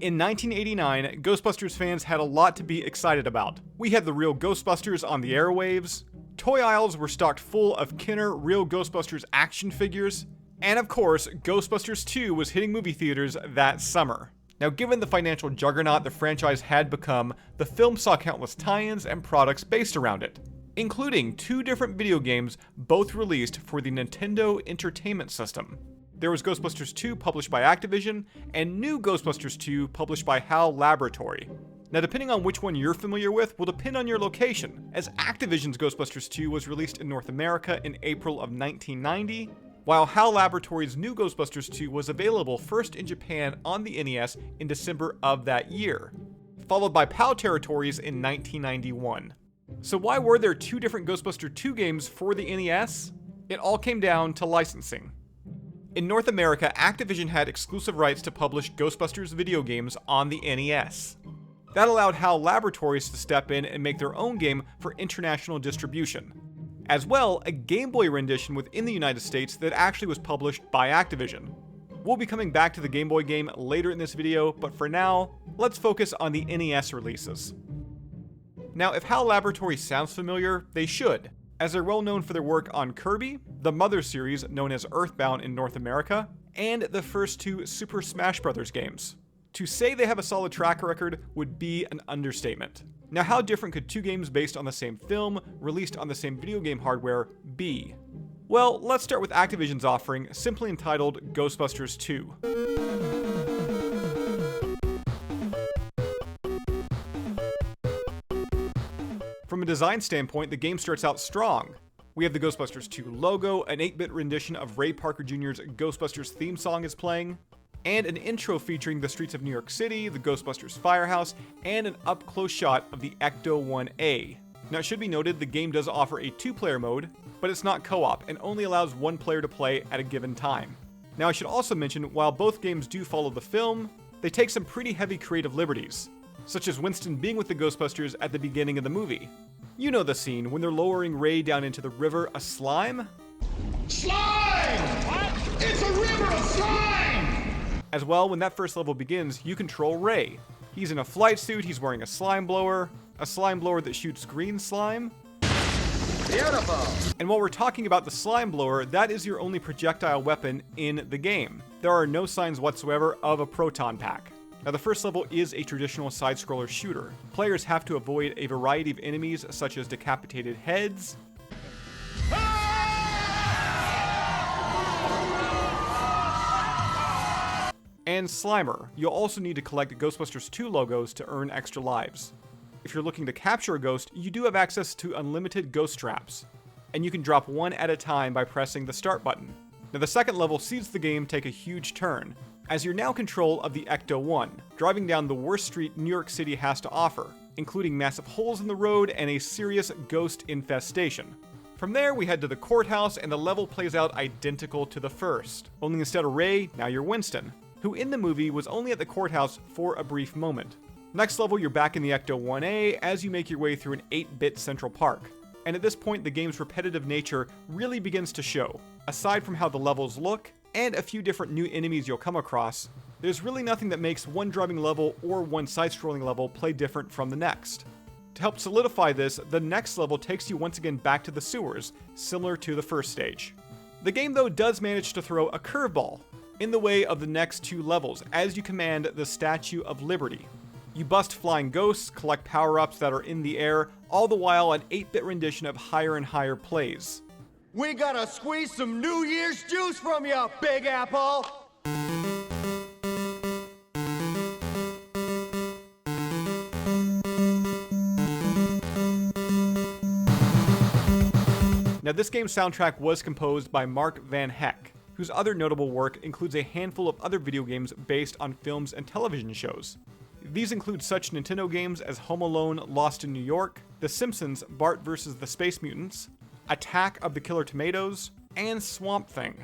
In 1989, Ghostbusters fans had a lot to be excited about. We had the real Ghostbusters on the airwaves, toy aisles were stocked full of Kenner Real Ghostbusters action figures, and of course, Ghostbusters 2 was hitting movie theaters that summer. Now, given the financial juggernaut the franchise had become, the film saw countless tie-ins and products based around it, including 2 different video games both released for the Nintendo Entertainment System. There was Ghostbusters 2 published by Activision, and New Ghostbusters 2 published by HAL Laboratory. Now, depending on which one you're familiar with will depend on your location, as Activision's Ghostbusters 2 was released in North America in April of 1990, while HAL Laboratory's New Ghostbusters 2 was available first in Japan on the NES in December of that year, followed by PAL territories in 1991. So why were there 2 different Ghostbusters 2 games for the NES? It all came down to licensing. In North America, Activision had exclusive rights to publish Ghostbusters video games on the NES. That allowed HAL Laboratories to step in and make their own game for international distribution. As well, a Game Boy rendition within the United States that actually was published by Activision. We'll be coming back to the Game Boy game later in this video, but for now, let's focus on the NES releases. Now, if HAL Laboratories sounds familiar, they should, as they're well known for their work on Kirby, the Mother series known as Earthbound in North America, and the first 2 Super Smash Bros. Games. To say they have a solid track record would be an understatement. Now, how different could 2 games based on the same film, released on the same video game hardware, be? Well, let's start with Activision's offering, simply entitled Ghostbusters 2. From a design standpoint, the game starts out strong. We have the Ghostbusters 2 logo, an 8-bit rendition of Ray Parker Jr.'s Ghostbusters theme song is playing, and an intro featuring the streets of New York City, the Ghostbusters firehouse, and an up-close shot of the Ecto-1A. Now, it should be noted the game does offer a 2-player mode, but it's not co-op and only allows 1 player to play at a given time. Now, I should also mention, while both games do follow the film, they take some pretty heavy creative liberties, such as Winston being with the Ghostbusters at the beginning of the movie. You know the scene when they're lowering Ray down into the river of slime? Slime! What? It's a river of slime! As well, when that first level begins, you control Ray. He's in a flight suit, he's wearing a slime blower that shoots green slime. Beautiful! And while we're talking about the slime blower, that is your only projectile weapon in the game. There are no signs whatsoever of a proton pack. Now, the first level is a traditional side-scroller shooter. Players have to avoid a variety of enemies such as decapitated heads, and Slimer. You'll also need to collect Ghostbusters 2 logos to earn extra lives. If you're looking to capture a ghost, you do have access to unlimited ghost traps, and you can drop 1 at a time by pressing the start button. Now, the second level sees the game take a huge turn, as you're now in control of the Ecto-1, driving down the worst street New York City has to offer, including massive holes in the road and a serious ghost infestation. From there, we head to the courthouse, and the level plays out identical to the first, only instead of Ray, now you're Winston, who in the movie was only at the courthouse for a brief moment. Next level, you're back in the Ecto-1A as you make your way through an 8-bit Central Park. And at this point, the game's repetitive nature really begins to show. Aside from how the levels look, and a few different new enemies you'll come across, there's really nothing that makes one driving level or one side-scrolling level play different from the next. To help solidify this, the next level takes you once again back to the sewers, similar to the first stage. The game, though, does manage to throw a curveball in the way of the next 2 levels as you command the Statue of Liberty. You bust flying ghosts, collect power-ups that are in the air, all the while an 8-bit rendition of Higher and Higher plays. We gotta squeeze some New Year's juice from you, Big Apple! Now, this game's soundtrack was composed by Mark Van Heck, whose other notable work includes a handful of other video games based on films and television shows. These include such Nintendo games as Home Alone: Lost in New York, The Simpsons: Bart vs. the Space Mutants, Attack of the Killer Tomatoes, and Swamp Thing.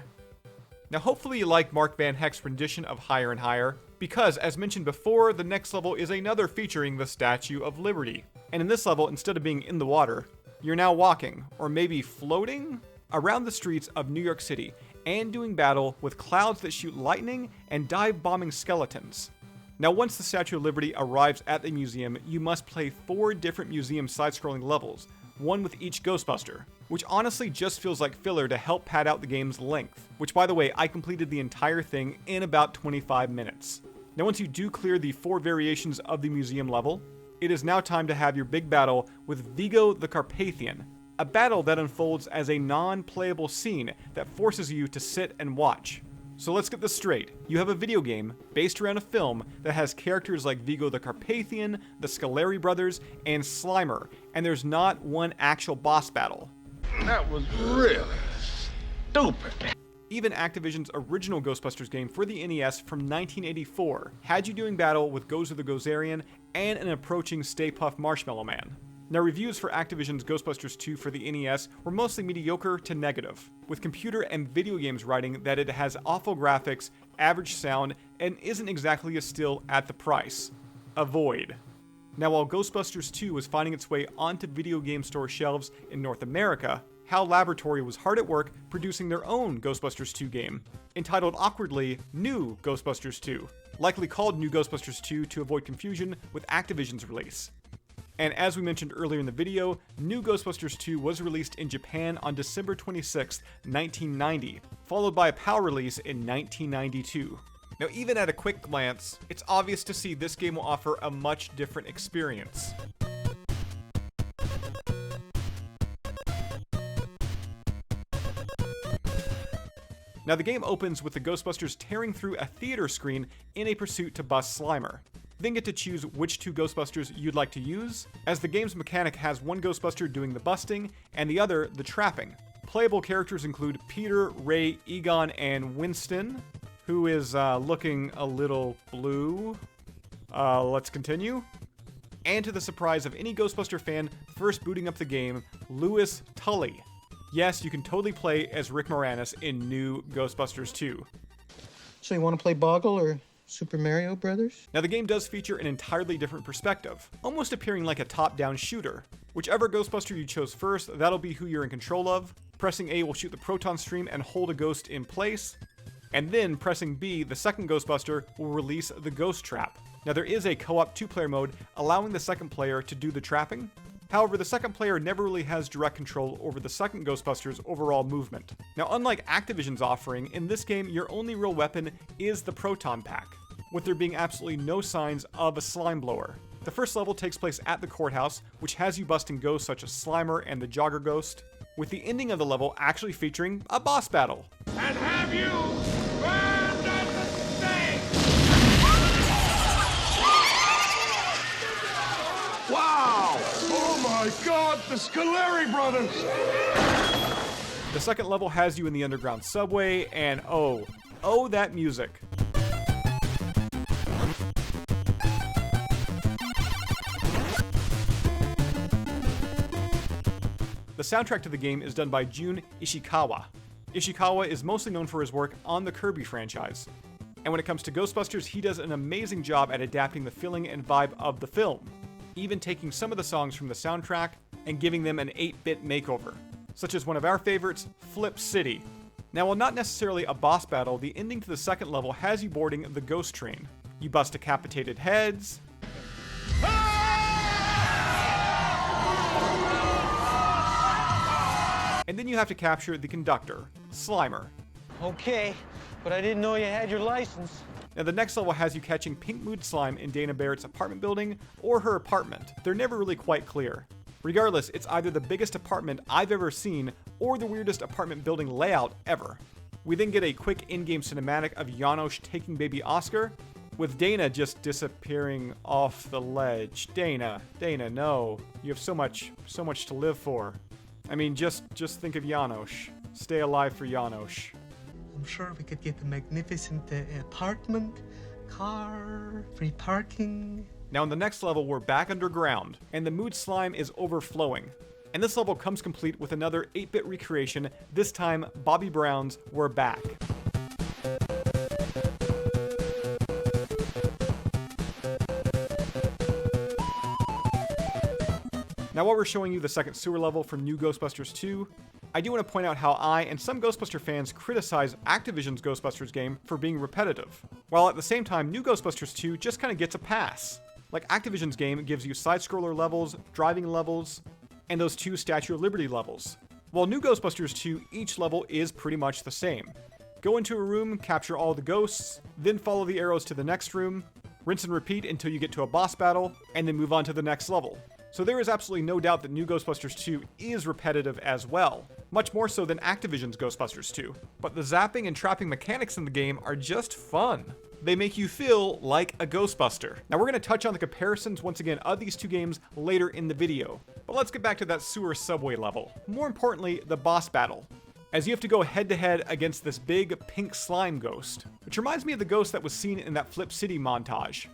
Now, hopefully you like Mark Van Heck's rendition of Higher and Higher, because, as mentioned before, the next level is another featuring the Statue of Liberty. And in this level, instead of being in the water, you're now walking, or maybe floating, around the streets of New York City, and doing battle with clouds that shoot lightning and dive-bombing skeletons. Now once the Statue of Liberty arrives at the museum, you must play 4 different museum side-scrolling levels, one with each Ghostbuster, which honestly just feels like filler to help pad out the game's length, which by the way, I completed the entire thing in about 25 minutes. Now once you do clear the 4 variations of the museum level, it is now time to have your big battle with Vigo the Carpathian, a battle that unfolds as a non-playable scene that forces you to sit and watch. So let's get this straight. You have a video game based around a film that has characters like Vigo the Carpathian, the Scoleri brothers, and Slimer, and there's not one actual boss battle. That was really stupid. Even Activision's original Ghostbusters game for the NES from 1984 had you doing battle with Gozer the Gozerian and an approaching Stay Puft Marshmallow Man. Now, reviews for Activision's Ghostbusters 2 for the NES were mostly mediocre to negative, with computer and video games writing that it has awful graphics, average sound, and isn't exactly a steal at the price. Avoid. Now, while Ghostbusters 2 was finding its way onto video game store shelves in North America, HAL Laboratory was hard at work producing their own Ghostbusters 2 game, entitled awkwardly New Ghostbusters 2, likely called New Ghostbusters 2 to avoid confusion with Activision's release. And as we mentioned earlier in the video, New Ghostbusters 2 was released in Japan on December 26, 1990, followed by a PAL release in 1992. Now, even at a quick glance, it's obvious to see this game will offer a much different experience. Now, the game opens with the Ghostbusters tearing through a theater screen in a pursuit to bust Slimer. Then get to choose which 2 Ghostbusters you'd like to use, as the game's mechanic has one Ghostbuster doing the busting and the other the trapping. Playable characters include Peter, Ray, Egon, and Winston, who is looking a little blue. Let's continue. And to the surprise of any Ghostbuster fan first booting up the game, Louis Tully. Yes, you can totally play as Rick Moranis in New Ghostbusters 2. So you want to play Boggle or Super Mario Brothers? Now, the game does feature an entirely different perspective, almost appearing like a top-down shooter. Whichever Ghostbuster you chose first, that'll be who you're in control of. Pressing A will shoot the proton stream and hold a ghost in place. And then pressing B, the second Ghostbuster, will release the ghost trap. Now, there is a co-op 2-player mode, allowing the second player to do the trapping. However, the second player never really has direct control over the second Ghostbuster's overall movement. Now, unlike Activision's offering, in this game, your only real weapon is the proton pack, with there being absolutely no signs of a slime blower. The first level takes place at the courthouse, which has you busting ghosts such as Slimer and the Jogger Ghost, with the ending of the level actually featuring a boss battle. And have you burned at the stake? Wow! Oh my God, the Scoleri brothers! The second level has you in the underground subway, and oh, that music. The soundtrack to the game is done by Jun Ishikawa. Ishikawa is mostly known for his work on the Kirby franchise. And when it comes to Ghostbusters, he does an amazing job at adapting the feeling and vibe of the film, even taking some of the songs from the soundtrack and giving them an 8-bit makeover, such as one of our favorites, Flip City. Now, while not necessarily a boss battle, the ending to the second level has you boarding the ghost train. You bust decapitated heads, and then you have to capture the conductor, Slimer. Okay, but I didn't know you had your license. Now, the next level has you catching Pink Mood Slime in Dana Barrett's apartment building or her apartment. They're never really quite clear. Regardless, it's either the biggest apartment I've ever seen or the weirdest apartment building layout ever. We then get a quick in-game cinematic of Janosch taking baby Oscar, with Dana just disappearing off the ledge. Dana, no. You have so much to live for. I mean, just think of Janosch. Stay alive for Janosch. I'm sure we could get a magnificent apartment, car, free parking. Now in the next level, we're back underground, and the mood slime is overflowing. And this level comes complete with another 8-bit recreation, this time Bobby Brown's We're Back. Now while we're showing you the second sewer level from New Ghostbusters 2, I do want to point out how I and some Ghostbuster fans criticize Activision's Ghostbusters game for being repetitive, while at the same time, new Ghostbusters 2 just kind of gets a pass. Like Activision's game gives you side-scroller levels, driving levels, and those 2 Statue of Liberty levels. While new Ghostbusters 2, each level is pretty much the same. Go into a room, capture all the ghosts, then follow the arrows to the next room, rinse and repeat until you get to a boss battle, and then move on to the next level. So there is absolutely no doubt that new Ghostbusters 2 is repetitive as well, much more so than Activision's Ghostbusters 2. But the zapping and trapping mechanics in the game are just fun. They make you feel like a Ghostbuster. Now we're going to touch on the comparisons once again of these 2 games later in the video, but let's get back to that sewer subway level. More importantly, the boss battle, as you have to go head to head against this big pink slime ghost, which reminds me of the ghost that was seen in that Flip City montage.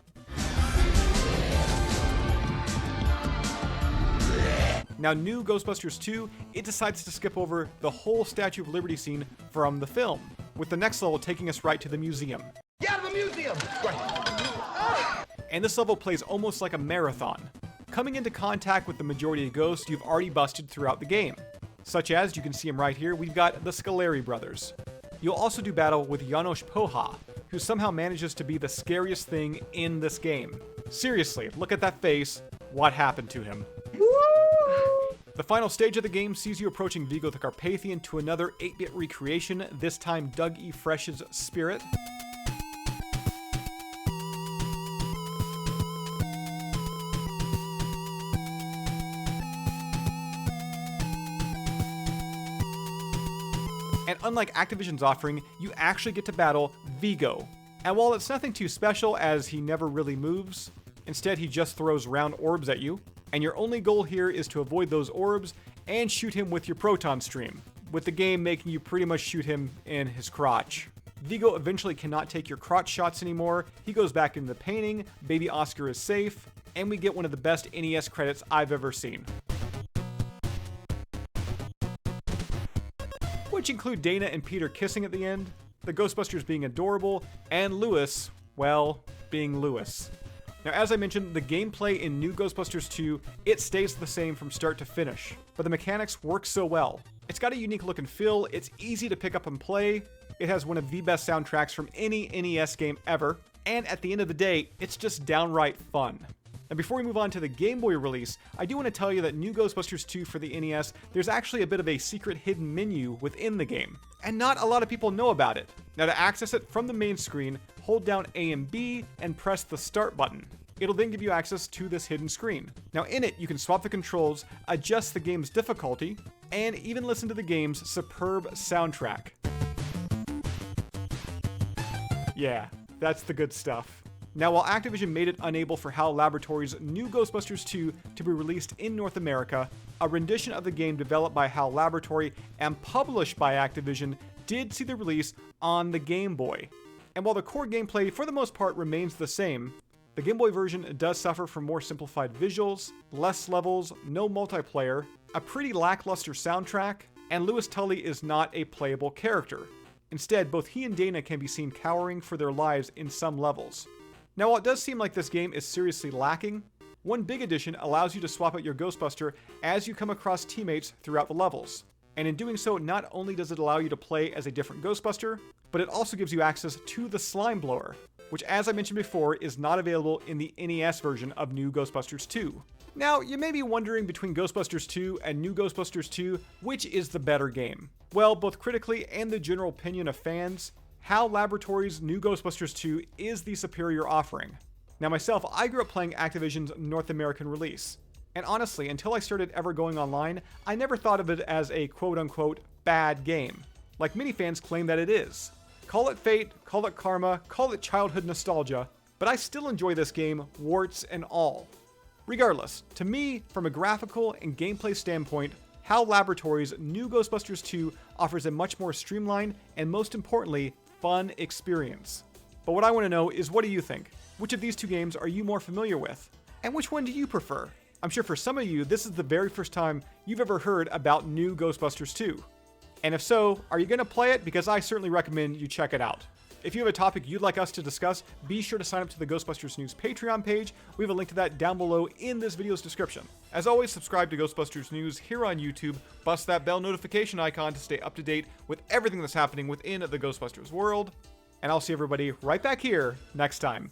Now, new Ghostbusters 2, it decides to skip over the whole Statue of Liberty scene from the film, with the next level taking us right to the museum. Get out of the museum! Right. And this level plays almost like a marathon, coming into contact with the majority of ghosts you've already busted throughout the game. Such as, you can see them right here, we've got the Scoleri brothers. You'll also do battle with Janos Poha, who somehow manages to be the scariest thing in this game. Seriously, look at that face. What happened to him? The final stage of the game sees you approaching Vigo the Carpathian to another 8-bit recreation, this time Doug E. Fresh's Spirit. And unlike Activision's offering, you actually get to battle Vigo. And while it's nothing too special as he never really moves, instead he just throws round orbs at you, and your only goal here is to avoid those orbs and shoot him with your proton stream, with the game making you pretty much shoot him in his crotch. Vigo eventually cannot take your crotch shots anymore, he goes back into the painting, Baby Oscar is safe, and we get one of the best NES credits I've ever seen. Which include Dana and Peter kissing at the end, the Ghostbusters being adorable, and Lewis, well, being Lewis. Now, as I mentioned, the gameplay in new Ghostbusters 2, it stays the same from start to finish, but the mechanics work so well. It's got a unique look and feel, it's easy to pick up and play, it has one of the best soundtracks from any NES game ever, and at the end of the day, it's just downright fun. And before we move on to the Game Boy release, I do want to tell you that new Ghostbusters 2 for the NES, there's actually a bit of a secret hidden menu within the game, and not a lot of people know about it. Now, to access it from the main screen, hold down A and B and press the start button. It'll then give you access to this hidden screen. Now in it, you can swap the controls, adjust the game's difficulty, and even listen to the game's superb soundtrack. Yeah, that's the good stuff. Now, while Activision made it unable for HAL Laboratories' new Ghostbusters 2 to be released in North America, a rendition of the game developed by HAL Laboratory and published by Activision did see the release on the Game Boy. And while the core gameplay for the most part remains the same, the Game Boy version does suffer from more simplified visuals, less levels, no multiplayer, a pretty lackluster soundtrack, and Louis Tully is not a playable character. Instead, both he and Dana can be seen cowering for their lives in some levels. Now, while it does seem like this game is seriously lacking, one big addition allows you to swap out your Ghostbuster as you come across teammates throughout the levels. And in doing so, not only does it allow you to play as a different Ghostbuster, but it also gives you access to the Slime Blower, which, as I mentioned before, is not available in the NES version of new Ghostbusters 2. Now, you may be wondering between Ghostbusters 2 and new Ghostbusters 2, which is the better game? Well, both critically and the general opinion of fans, HAL Laboratories' new Ghostbusters 2 is the superior offering. Now myself, I grew up playing Activision's North American release, and honestly, until I started ever going online, I never thought of it as a quote-unquote bad game, like many fans claim that it is. Call it fate, call it karma, call it childhood nostalgia, but I still enjoy this game, warts and all. Regardless, to me, from a graphical and gameplay standpoint, HAL Laboratories' new Ghostbusters 2 offers a much more streamlined and, most importantly, fun experience. But what I want to know is, what do you think? Which of these two games are you more familiar with? And which one do you prefer? I'm sure for some of you, this is the very first time you've ever heard about new Ghostbusters 2. And if so, are you going to play it? Because I certainly recommend you check it out. If you have a topic you'd like us to discuss, be sure to sign up to the Ghostbusters News Patreon page. We have a link to that down below in this video's description. As always, subscribe to Ghostbusters News here on YouTube, bust that bell notification icon to stay up to date with everything that's happening within the Ghostbusters world, and I'll see everybody right back here next time.